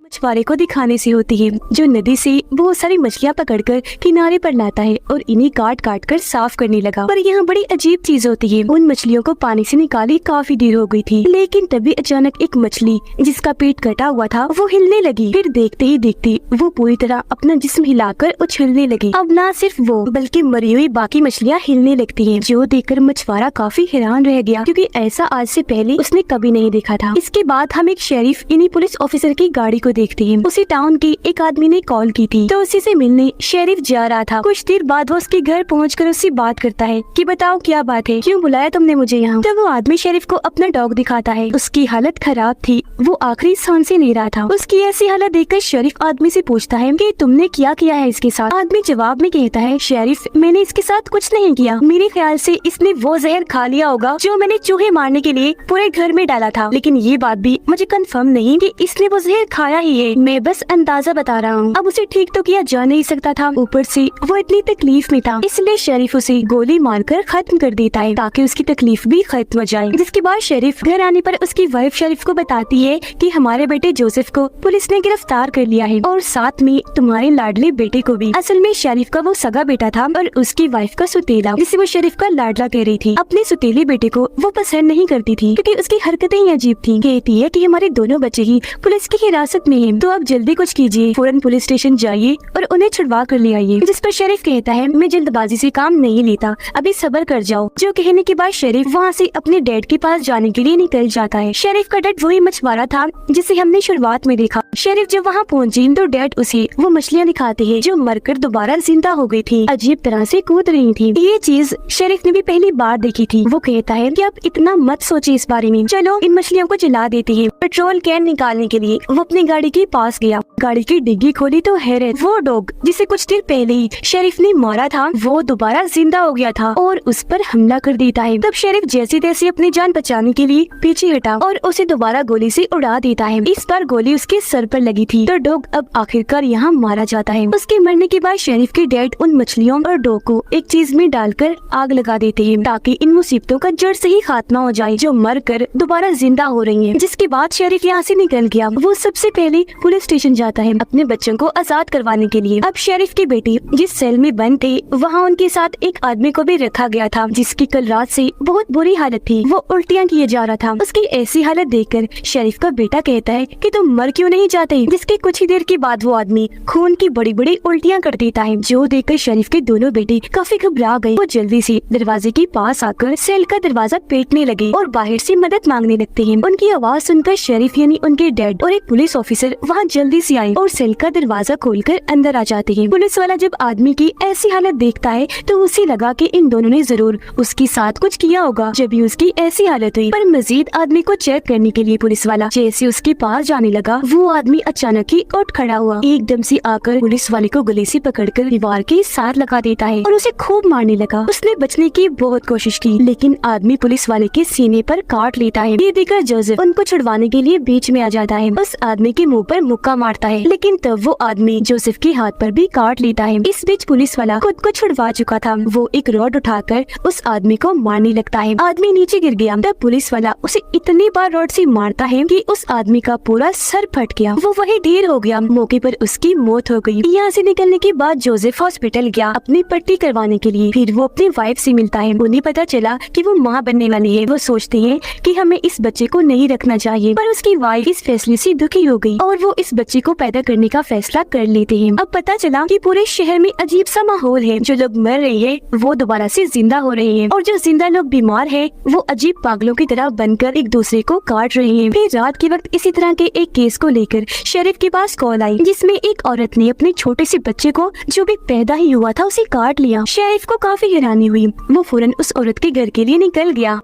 मछुआरे को दिखाने से होती है, जो नदी से बहुत सारी मछलियाँ पकड़कर किनारे पर लाता है और इन्हें काट काट कर साफ करने लगा। पर यहाँ बड़ी अजीब चीज होती है, उन मछलियों को पानी से निकाली काफी देर हो गई थी, लेकिन तभी अचानक एक मछली जिसका पेट कटा हुआ था वो हिलने लगी। फिर देखते ही देखते वो पूरी तरह अपना जिस्म हिलाकर उछलने लगी। अब ना सिर्फ वो बल्कि मरी हुई बाकी मछलियाँ हिलने लगती है, जो देखकर मछुआरा काफी हैरान रह गया, क्योंकि ऐसा आज से पहले उसने कभी नहीं देखा था। इसके बाद हम एक शेरिफ इन्हीं पुलिस ऑफिसर की गाड़ी को देखते हैं। उसी टाउन के एक आदमी ने कॉल की थी, तो उसी से मिलने शेरिफ जा रहा था। कुछ देर बाद वो उसके घर पहुंचकर उससे बात करता है कि बताओ क्या बात है, क्यों बुलाया तुमने मुझे यहाँ। तो वो आदमी शेरिफ को अपना डॉग दिखाता है। उसकी हालत खराब थी, वो आखिरी सांस ले रहा था। उसकी ऐसी हालत देखकर शेरिफ आदमी से पूछता है कि तुमने क्या किया है इसके साथ। आदमी जवाब में कहता है, शेरिफ मैंने इसके साथ कुछ नहीं किया, मेरे ख्याल से इसने वो जहर खा लिया होगा जो मैंने चूहे मारने के लिए पूरे घर में डाला था, लेकिन ये बात भी मुझे कंफर्म नहीं कि इसने वो जहर खाया ही है, मैं बस अंदाजा बता रहा हूँ। अब उसे ठीक तो किया जा नहीं सकता था, ऊपर से वो इतनी तकलीफ में था, इसलिए शेरिफ उसे गोली मारकर खत्म कर देता है ताकि उसकी तकलीफ भी खत्म हो जाए। जिसके बाद शेरिफ घर आने पर उसकी वाइफ शेरिफ को बताती है कि हमारे बेटे जोसेफ को पुलिस ने गिरफ्तार कर लिया है और साथ में तुम्हारे लाडले बेटे को भी। असल में शेरिफ का वो सगा बेटा था और उसकी वाइफ का सुतेला, जिसे वो शेरिफ का लाडला कह रही थी। अपने सुतेले बेटे को वो पसंद नहीं करती थी, क्योंकि उसकी हरकतें ही अजीब थी। कहती है कि हमारे दोनों बच्चे ही पुलिस की हिरासत में हैं, तो आप जल्दी कुछ कीजिए, फौरन पुलिस स्टेशन जाइए और उन्हें छुड़वा कर ले आइए। जिस पर शेरिफ कहता है, मैं जल्दबाजी से काम नहीं लेता, अभी सब्र कर जाओ। जो कहने के बाद शेरिफ वहाँ से अपने डैड के पास जाने के लिए निकल जाता है। शेरिफ का डैड वही मछुआरा था जिसे हमने शुरुआत में देखा। शेरिफ जब वहाँ पहुँची तो डैड उसे वो मछलियाँ दिखाते हैं जो मरकर दोबारा जिंदा हो गई थी, अजीब तरह से कूद रही थी। ये चीज शेरिफ ने भी पहली बार देखी थी। वो कहता है कि आप इतना मत सोचिए इस बारे में, चलो इन मछलियों को जला देते हैं। पेट्रोल कैन निकालने के लिए वो अपनी गाड़ी के पास गया, गाड़ी की डिग्गी खोली तो हैरत, वो डॉग जिसे कुछ देर पहले ही शेरिफ ने मारा था वो दोबारा जिंदा हो गया था और उस पर हमला कर देता है। तब शेरिफ जैसे तैसे अपनी जान बचाने के लिए पीछे हटा और उसे दोबारा गोली से उड़ा देता है। इस बार गोली उसके सर पर लगी थी, तो डॉग अब आखिरकार यहाँ मारा जाता है। उसके मरने के बाद शेरिफ के डैड उन मछलियों और डॉग को एक चीज में डालकर आग लगा देते हैं ताकि इन मुसीबतों का जड़ से ही खात्मा हो जाए, जो मर कर दोबारा जिंदा हो रही है। जिसके बाद शेरिफ यहाँ से निकल गया। वो सबसे पहले पुलिस स्टेशन जाता है अपने बच्चों को आजाद करवाने के लिए। अब शेरिफ के बेटे जिस सेल में बंद थे वहाँ उनके साथ एक आदमी को भी रखा गया था, जिसकी कल रात से बहुत बुरी हालत थी, वो उल्टियाँ किए जा रहा था। उसकी ऐसी हालत देखकर शेरिफ का बेटा कहता है कि तुम मर क्यों नहीं जाते। जिसके कुछ ही देर के बाद वो आदमी खून की बड़ी बड़ी उल्टियाँ कर देता है, जो देखकर शेरिफ के दोनों बेटे काफी घबरा गए। वो जल्दी से दरवाजे के पास आकर सेल का दरवाजा पीटने लगे और बाहर से मदद मांगने लगते हैं। उनकी आवाज सुनकर शेरिफ यानी उनके डैड और एक पुलिस ऑफिसर वहाँ जल्दी से आए और सेल का दरवाजा खोलकर अंदर आ जाते हैं। पुलिस वाला जब आदमी की ऐसी हालत देखता है तो उसे लगा कि इन दोनों ने जरूर उसके साथ कुछ किया होगा, जब भी उसकी ऐसी हालत हुई। पर मजीद आदमी को चेक करने के लिए पुलिस वाला जैसे उसके पास जाने लगा, वो आदमी अचानक ही उठ खड़ा हुआ, एकदम से आकर पुलिस वाले को गले से पकड़कर दीवार के साथ लगा देता है और उसे खूब मारने लगा। उसने बचने की बहुत कोशिश की, लेकिन आदमी पुलिस वाले के सीने पर काट लेता है। ये देखकर जोसेफ उनको छुड़वाने के लिए बीच में आ जाता है, उस आदमी के मुंह पर मुक्का मारता है, लेकिन तब वो आदमी जोसेफ के हाथ पर भी काट लेता है। इस बीच पुलिस वाला खुद को छुड़वा चुका था, वो एक रॉड उठाकर उस आदमी को मारने लगता है। आदमी नीचे गिर गया, तब पुलिस वाला उसे इतनी बार रॉड से मारता है कि उस आदमी का पूरा सर फट गया, वो वही ढेर हो गया। मौके पर उसकी मौत हो गई। यहाँ से निकलने के बाद जोसेफ हॉस्पिटल गया अपनी पट्टी करवाने के लिए। फिर वो अपनी वाइफ से मिलता है, उन्हें पता चला कि वो माँ बनने वाली है। वो सोचते हैं कि हमें इस बच्चे को नहीं रखना चाहिए, पर उसकी वाइफ इस फैसले से दुखी हो गई और वो इस बच्चे को पैदा करने का फैसला कर लेते हैं। अब पता चला कि पूरे शहर में अजीब सा माहौल है, जो लोग मर रहे हैं वो दोबारा से जिंदा हो रहे हैं और जो जिंदा लोग बीमार हैं वो अजीब पागलों की तरह बनकर एक दूसरे को काट रहे हैं। फिर रात के वक्त इसी तरह के एक केस को लेकर शेरिफ के पास कॉल आई, जिसमें एक औरत ने अपने छोटे से बच्चे को जो भी पैदा ही हुआ था उसे काट लिया। शेरिफ को काफी हैरानी हुई, वो फौरन उस औरत के घर के लिए निकल गया।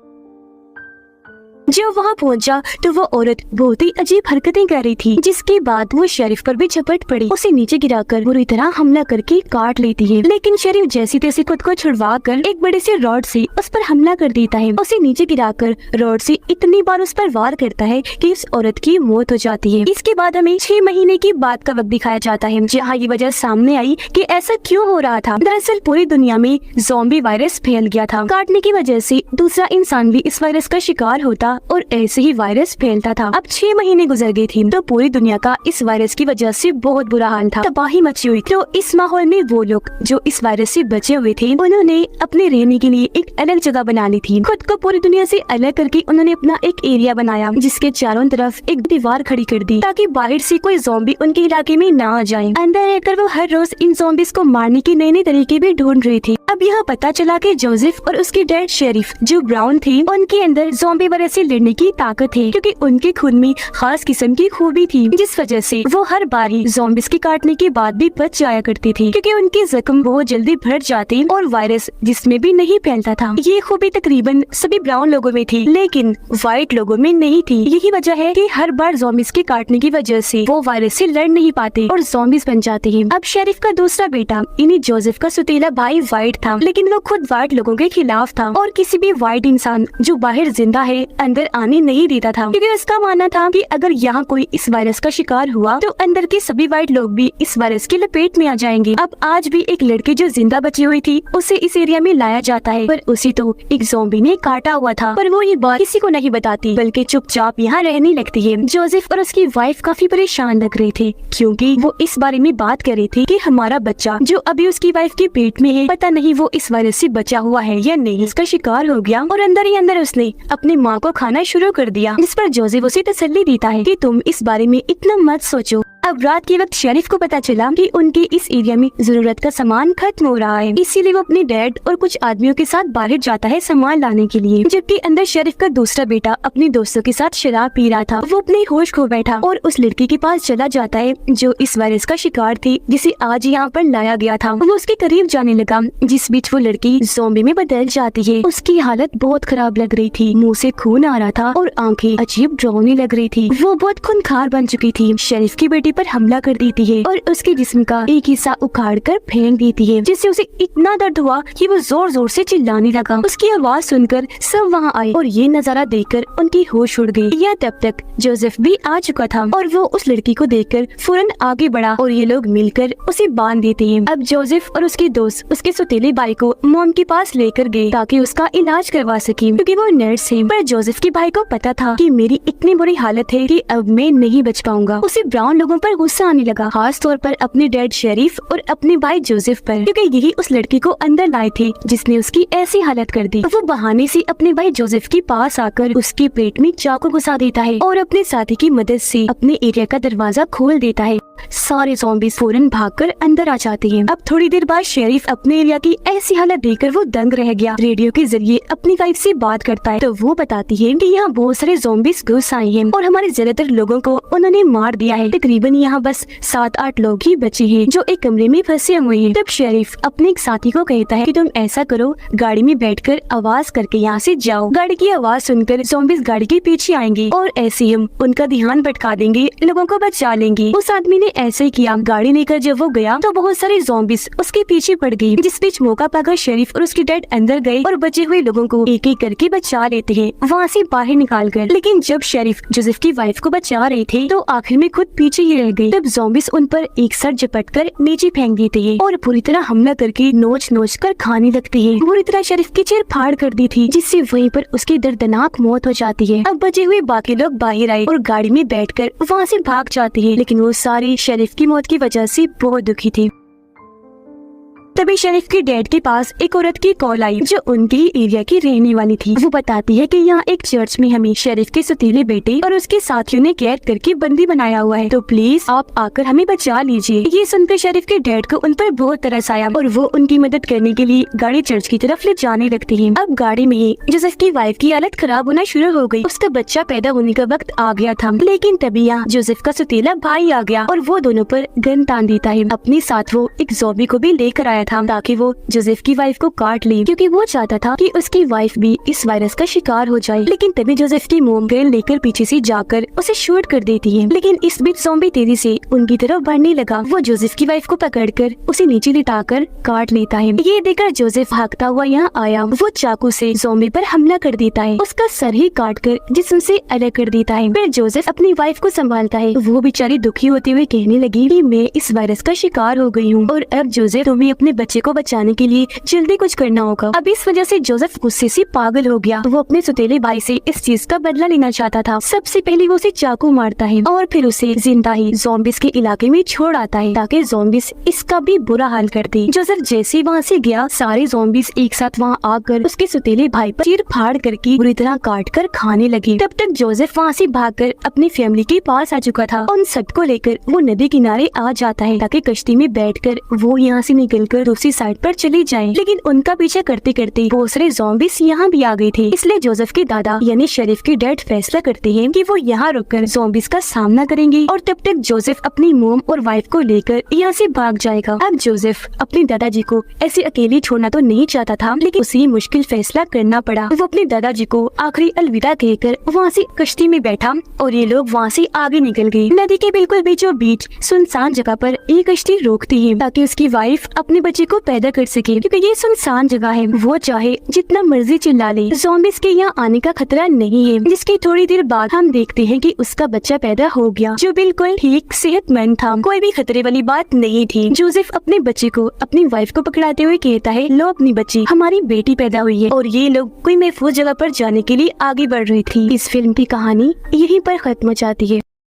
जब वहाँ पहुँचा तो वो औरत बहुत ही अजीब हरकतें कर रही थी, जिसके बाद वो शेरिफ पर भी झपट पड़ी, उसे नीचे गिराकर बुरी तरह हमला करके काट लेती है। लेकिन शेरिफ जैसे तैसे खुद को छुड़वा कर एक बड़े से रॉड से उस पर हमला कर देता है, उसे नीचे गिराकर रॉड से इतनी बार उस पर वार करता है कि उस औरत की मौत हो जाती है। इसके बाद हमें 6 महीने की बात का वक्त दिखाया जाता है, जहाँ ये वजह सामने आई कि ऐसा क्यों हो रहा था। दरअसल पूरी दुनिया में ज़ॉम्बी वायरस फैल गया था, काटने की वजह से दूसरा इंसान भी इस वायरस का शिकार होता लगा और ऐसे ही वायरस फैलता था। अब 6 महीने गुजर गए थे तो पूरी दुनिया का इस वायरस की वजह से बहुत बुरा हाल था, तबाही मची हुई। तो इस माहौल में वो लोग जो इस वायरस से बचे हुए थे उन्होंने अपने रहने के लिए एक अलग जगह बना ली थी। खुद को पूरी दुनिया से अलग करके उन्होंने अपना एक एरिया बनाया जिसके चारों तरफ एक दीवार खड़ी कर दी ताकि बाहर से कोई ज़ॉम्बी उनके इलाके में ना आ जाए। अंदर रहकर वो हर रोज इन ज़ॉम्बीज को मारने के नए नए तरीके भी ढूंढ रही थी। अब यहाँ पता चला कि जोसेफ और उसके डैड शेरिफ जो ब्राउन थे उनके अंदर ज़ॉम्बी वायरस से लड़ने की ताकत है, क्योंकि उनके खून में खास किस्म की खूबी थी जिस वजह से वो हर बार ही ज़ॉम्बीज के काटने के बाद भी बच जाया करती थी, क्योंकि उनके जख्म बहुत जल्दी भर जाते और वायरस जिसमें भी नहीं फैलता था। ये खूबी तकरीबन सभी ब्राउन लोगों में थी लेकिन व्हाइट लोगों में नहीं थी। यही वजह है कि हर बार ज़ॉम्बीज के काटने की वजह से वो वायरस से लड़ नहीं पाते और ज़ॉम्बीज बन जाते हैं। अब शेरिफ का दूसरा बेटा इन्हीं जोसेफ का सुतीला भाई व्हाइट था, लेकिन वो खुद व्हाइट लोगों के खिलाफ था और किसी भी व्हाइट इंसान जो बाहर जिंदा है अंदर आने नहीं देता था, क्योंकि उसका मानना था कि अगर यहाँ कोई इस वायरस का शिकार हुआ तो अंदर के सभी व्हाइट लोग भी इस वायरस की लपेट में आ जाएंगे। अब आज भी एक लड़की जो जिंदा बची हुई थी उसे इस एरिया में लाया जाता है, पर उसे तो एक ज़ॉम्बी ने काटा हुआ था, पर वो ये बात किसी को नहीं बताती बल्कि चुपचाप यहाँ रहने लगती है। जोसेफ और उसकी वाइफ काफी परेशान लग रहे थे क्योंकि वो इस बारे में बात कर रही थी कि हमारा बच्चा जो अभी उसकी वाइफ के पेट में है पता नहीं वो इस वायरस से बचा हुआ है या नहीं, इसका शिकार हो गया और अंदर ही अंदर उसने अपनी माँ को खाना शुरू कर दिया। जिस पर जोसेफ उसे तसल्ली देता है कि तुम इस बारे में इतना मत सोचो। अब रात के वक्त शेरिफ को पता चला कि उनके इस एरिया में जरूरत का सामान खत्म हो रहा है, इसीलिए वो अपने डैड और कुछ आदमियों के साथ बाहर जाता है सामान लाने के लिए, जबकि अंदर शेरिफ का दूसरा बेटा अपने दोस्तों के साथ शराब पी रहा था। वो अपने होश खो बैठा और उस लड़की के पास चला जाता है जो इस वायरस का शिकार थी जिसे आज यहाँ पर लाया गया था। वो उसके करीब जाने लगा, जिस बीच वो लड़की ज़ॉम्बी में बदल जाती है। उसकी हालत बहुत खराब लग रही थी, मुँह से खून आ रहा था और आंखें अजीब डरावनी लग रही थी। वो बहुत खूंखार बन चुकी थी। शेरिफ की बेटी पर हमला कर देती है और उसके जिस्म का एक हिस्सा उखाड़ कर फेंक देती है, जिससे उसे इतना दर्द हुआ कि वो जोर जोर से चिल्लाने लगा। उसकी आवाज सुनकर सब वहाँ आए और ये नजारा देखकर उनकी होश उड़ गई। यह तब तक जोसेफ भी आ चुका था और वो उस लड़की को देखकर फौरन आगे बढ़ा और ये लोग मिलकर उसे बांध देते हैं। अब जोसेफ और उसके दोस्त उसके सौतेले भाई को मॉम के पास लेकर गए ताकि उसका इलाज करवा सके, क्योंकि वो नर्स है। पर जोसेफ के भाई को पता था कि मेरी इतनी बुरी हालत है कि अब मैं नहीं बच पाऊंगा। उसे ब्राउन लोगों पर गुस्सा आने लगा, खास तौर पर अपने डैड शेरिफ और अपने भाई जोसेफ पर, क्योंकि यही उस लड़की को अंदर लाए थे जिसने उसकी ऐसी हालत कर दी। वो बहाने से अपने भाई जोसेफ के पास आकर उसके पेट में चाकू घुसा देता है और अपने साथी की मदद से अपने एरिया का दरवाजा खोल देता है। सारे ज़ॉम्बीज़ फौरन भागकर अंदर आ जाते हैं। अब थोड़ी देर बाद शेरिफ अपने एरिया की ऐसी हालत देखकर वो दंग रह गया। रेडियो के जरिए अपनी वाइफ से बात करता है तो वो बताती है कि यहाँ बहुत सारे ज़ॉम्बीज़ घुस आए हैं और हमारे ज्यादातर लोगों को उन्होंने मार दिया है। तकरीबन यहाँ बस 7-8 लोग ही बचे हैं जो एक कमरे में फंसे हुए हैं। तब शेरिफ अपने एक साथी को कहता है कि तुम ऐसा करो, गाड़ी में बैठकर आवाज करके यहाँ से जाओ। गाड़ी की आवाज सुनकर ज़ॉम्बीज़ गाड़ी के पीछे आएंगे और ऐसे हम उनका ध्यान भटका देंगे, लोगों को बचा लेंगे। उस आदमी ने ऐसे ही किया। गाड़ी लेकर जब वो गया तो बहुत सारे ज़ॉम्बीज़ उसके पीछे पड़ गई, जिस बीच मौका पाकर शेरिफ और उसके डैड अंदर गए और बचे हुए लोगों को एक एक करके बचा लेते हैं वहाँ से बाहर निकाल कर। लेकिन जब शेरिफ जोसेफ की वाइफ को बचा रहे थे तो आखिर में खुद पीछे ही रह गए। तब ज़ॉम्बीज़ उन पर एक साथ झपट कर नीचे फेंक देते हैं और पूरी तरह हमला करके नोच नोच कर खाने लगते हैं। पूरी तरह शेरिफ की चीर फाड़ कर दी थी, जिससे वहीं पर उसकी दर्दनाक मौत हो जाती है। अब बचे हुए बाकी लोग बाहर आए और गाड़ी में बैठकर वहाँ से भाग जाते हैं, लेकिन वो सारे शेरिफ की मौत की वजह से बहुत दुखी थे। तभी शेरिफ के डैड के पास एक औरत की कॉल आई जो उनके एरिया की रहने वाली थी। वो बताती है कि यहाँ एक चर्च में हमें शेरिफ के सतीले बेटे और उसके साथियों ने कैद करके बंदी बनाया हुआ है, तो प्लीज आप आकर हमें बचा लीजिए। ये सुनकर शेरिफ के डैड को उन पर बहुत तरस आया और वो उनकी मदद करने के लिए गाड़ी चर्च की तरफ ले जाने लगती है। अब गाड़ी में ही जोसेफ की वाइफ की हालत खराब होना शुरू हो गई। उसका बच्चा पैदा होने का वक्त आ गया था, लेकिन तभी यहाँ जोसेफ का सतीला भाई आ गया और वो दोनों पर गन तान देता है। अपने साथ वो एक ज़ॉम्बी को भी लेकर आया था ताकि वो जोसेफ की वाइफ को काट ले, क्योंकि वो चाहता था कि उसकी वाइफ भी इस वायरस का शिकार हो जाए। लेकिन तभी जोसेफ की मोम गन लेकर पीछे से जाकर उसे शूट कर देती है। लेकिन इस बीच ज़ॉम्बी तेजी से उनकी तरफ बढ़ने लगा। वो जोसेफ की वाइफ को पकड़कर उसे नीचे लिटाकर काट लेता है। ये देखकर जोसेफ भागता हुआ यहाँ आया। वो चाकू से ज़ॉम्बी पर हमला कर देता है, उसका सर ही काट कर जिस्म से अलग कर देता है। फिर जोसेफ अपनी वाइफ को संभालता है। वो बेचारी दुखी होते हुए कहने लगी कि मैं इस वायरस का शिकार हो गई हूँ और अब जोसेफ तुम्हें अपने बच्चे को बचाने के लिए जल्दी कुछ करना होगा। अब इस वजह से जोसेफ गुस्से से पागल हो गया। वो अपने सौतेले भाई से इस चीज का बदला लेना चाहता था। सबसे पहले वो उसे चाकू मारता है और फिर उसे जिंदा ही ज़ॉम्बीज़ के इलाके में छोड़ आता है ताकि ज़ॉम्बीज़ इसका भी बुरा हाल कर दे। जोसेफ जैसे वहाँ से गया, सारे ज़ॉम्बीज़ एक साथ वहाँ आकर उसके सौतेले भाई पर चीर फाड़ करके बुरी तरह काट कर खाने लगे। तब तक जोसेफ वहाँ से भागकर अपनी फैमिली के पास आ चुका था। उन सबको लेकर वो नदी किनारे आ जाता है ताकि कश्ती में बैठकर वो यहाँ से निकलकर दूसरी साइड पर चली जाए। लेकिन उनका पीछा करते करते बहुत सारे ज़ॉम्बीज़ यहाँ भी आ गए थे। इसलिए जोसेफ के दादा यानी शरीफ के डैड फैसला करते हैं कि वो यहाँ रुककर ज़ॉम्बीज़ का सामना करेंगे और तब तक जोसेफ अपनी मोम और वाइफ को लेकर यहाँ से भाग जाएगा। अब जोसेफ अपने दादाजी को ऐसे अकेले छोड़ना तो नहीं चाहता था, लेकिन उसे मुश्किल फैसला करना पड़ा। वो अपने दादाजी को आखिरी अलविदा कहकर वहाँ से कश्ती में बैठा और ये लोग वहाँ से आगे निकल गए। नदी के बिल्कुल बीचों बीच सुनसान जगह पर एक कश्ती रोकती है ताकि उसकी वाइफ अपने बच्चे को पैदा कर सके, क्योंकि ये सुनसान जगह है। वो चाहे जितना मर्जी चिल्ला ले, ज़ॉम्बीज़ के यहाँ आने का खतरा नहीं है। जिसकी थोड़ी देर बाद हम देखते हैं कि उसका बच्चा पैदा हो गया जो बिल्कुल ठीक सेहतमंद था। कोई भी खतरे वाली बात नहीं थी। जोसेफ अपने बच्चे को अपनी वाइफ को पकड़ाते हुए कहता है, लो अपनी बच्ची, हमारी बेटी पैदा हुई है। और ये लोग कोई महफूज जगह पर जाने के लिए आगे बढ़ रही थी। इस फिल्म की कहानी यहीं पर खत्म हो जाती है।